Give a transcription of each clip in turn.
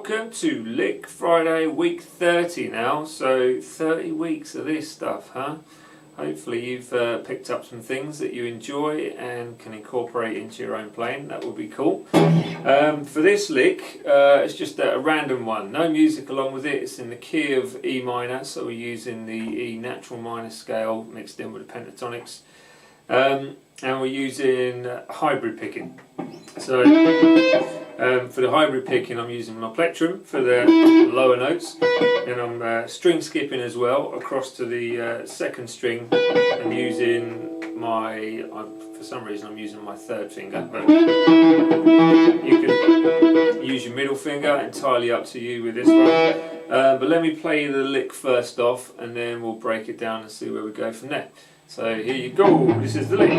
welcome to Lick Friday week 30 now. So 30 weeks of this stuff, huh? Hopefully you've picked up some things that you enjoy and can incorporate into your own playing. That would be cool. For this lick, it's just a random one. No music along with it. It's in the key of E minor, so we're using the E natural minor scale mixed in with the pentatonics. And we're using hybrid picking. So for the hybrid picking, I'm using my plectrum for the lower notes, and I'm string skipping as well across to the second string and using my, for some reason I'm using my third finger, but you can use your middle finger, entirely up to you with this one. But let me play the lick first off and then we'll break it down and see where we go from there. So here you go, this is the lick.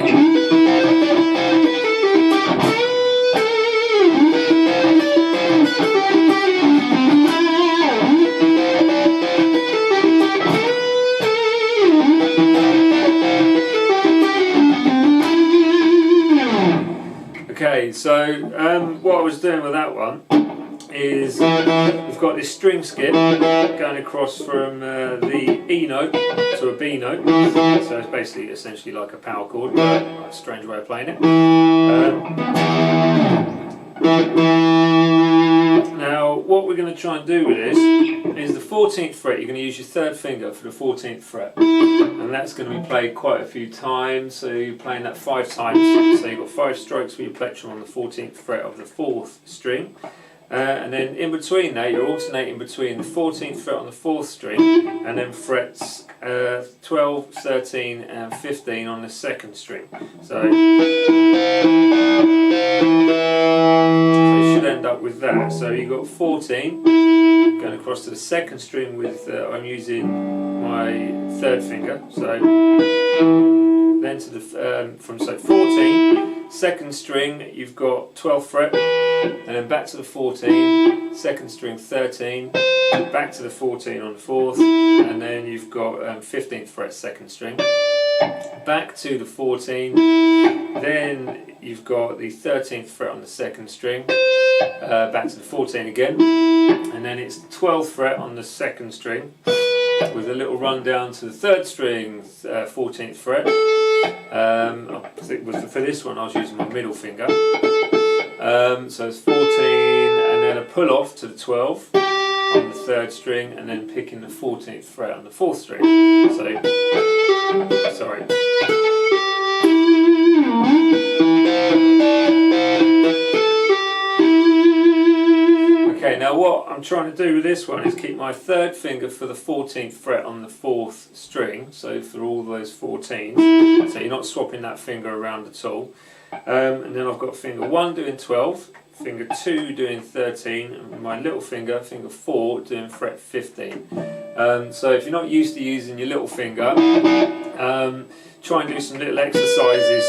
Okay, so what I was doing with that one is we've got this string skip going across from the E note to a B note, so it's basically essentially like a power chord, but a strange way of playing it. Now what we're going to try and do with this is the 14th fret. You're going to use your third finger for the 14th fret, and that's going to be played quite a few times, so you're playing that 5 times, so you've got 5 strokes with your plectrum on the 14th fret of the 4th string. And then in between that, you're alternating between the 14th fret on the 4th string and then frets 12, 13 and 15 on the 2nd string. So you should end up with that. So you've got 14 going across to the 2nd string with, I'm using my 3rd finger. So then to the, from 14, 2nd string, you've got 12th fret, and then back to the 14, 2nd string 13, back to the 14 on the 4th, and then you've got 15th fret 2nd string, back to the 14, then you've got the 13th fret on the 2nd string, back to the 14 again, and then it's 12th fret on the 2nd string, with a little run down to the 3rd string, 14th fret. For this one I was using my middle finger. So it's 14 and then a pull off to the 12 on the 3rd string and then picking the 14th fret on the 4th string. So, sorry. Okay, now what I'm trying to do with this one is keep my 3rd finger for the 14th fret on the 4th string, so for all those 14s, so you're not swapping that finger around at all. And then I've got finger 1 doing 12, finger 2 doing 13, and my little finger, finger 4, doing fret 15. So if you're not used to using your little finger, try and do some little exercises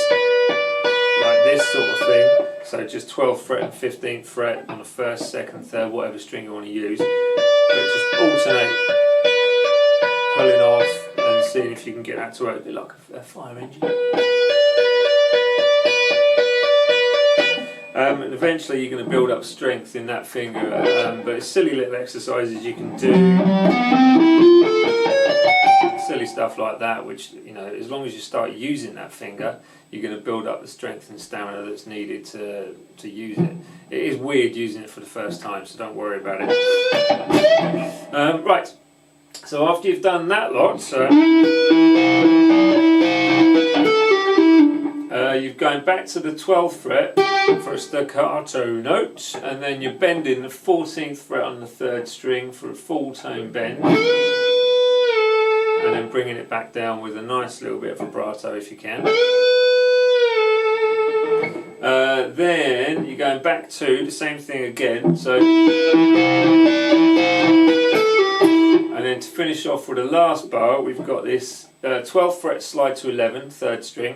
like this sort of thing. So just 12th fret and 15th fret on the 1st, 2nd, 3rd, whatever string you want to use. But just alternate pulling off and seeing if you can get that to work a bit like a fire engine. And eventually you're going to build up strength in that finger, but it's silly little exercises you can do, silly stuff like that, which, you know, as long as you start using that finger, you're going to build up the strength and stamina that's needed to use it. It is weird using it for the first time, so don't worry about it. Right, so after you've done that lot, you're going back to the 12th fret for a staccato note, and then you're bending the 14th fret on the 3rd string for a full tone bend, and then bringing it back down with a nice little bit of vibrato if you can. Then you're going back to the same thing again, so, and then to finish off with the last bar, we've got this 12th fret slide to 11, 3rd string,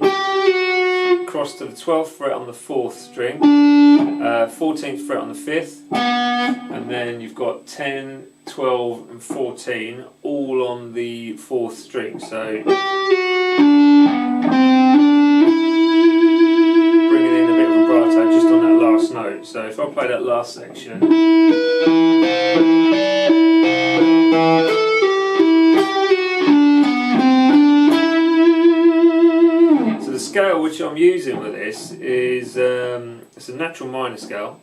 across to the 12th fret on the 4th string, 14th fret on the 5th, and then you've got 10, 12 and 14 all on the 4th string. So bringing in a bit of vibrato just on that last note. So if I play that last section, I'm using with this is it's a natural minor scale.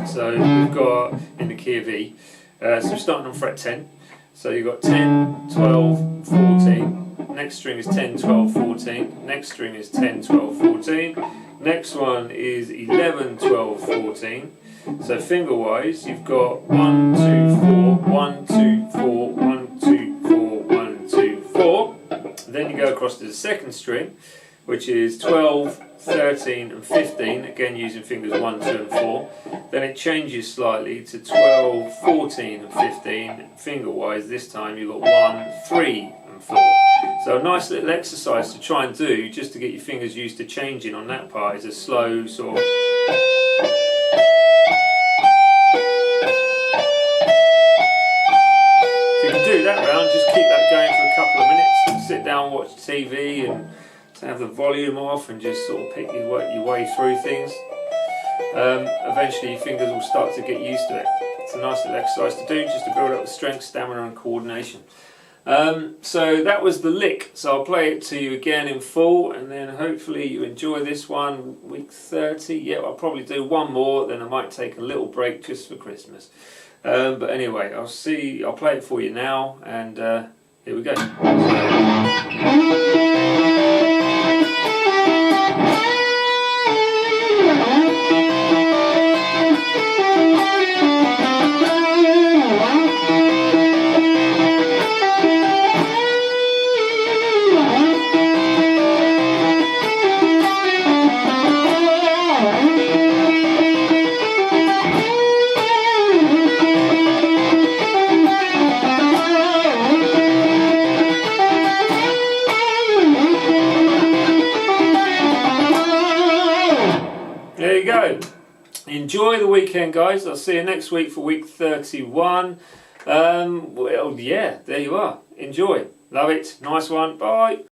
So we've got in the key of E. So we're starting on fret 10. So you've got 10, 12, 14. Next string is 10, 12, 14. Next string is 10, 12, 14. Next one is 11, 12, 14. So finger wise, you've got 1, 2, 4, 1, 2, 4, 1, 2, 4, 1, 2, 4. Then you go across to the second string, which is 12, 13 and 15, again using fingers 1, 2 and 4. Then it changes slightly to 12, 14 and 15. Finger wise this time you've got 1, 3 and 4. So a nice little exercise to try and do just to get your fingers used to changing on that part is a slow sort of... If you can do that round, just keep that going for a couple of minutes. Sit down, watch TV and have the volume off and just sort of pick your way through things. Eventually your fingers will start to get used to it. It's a nice little exercise to do just to build up the strength, stamina and coordination. So that was the lick, so I'll play it to you again in full and then hopefully you enjoy this one. Week 30, yeah, I'll probably do one more, then I might take a little break just for Christmas. But anyway, I'll play it for you now and here we go. There you go. Enjoy the weekend, guys. I'll see you next week for week 31. Well, yeah, there you are. Enjoy. Love it. Nice one. Bye.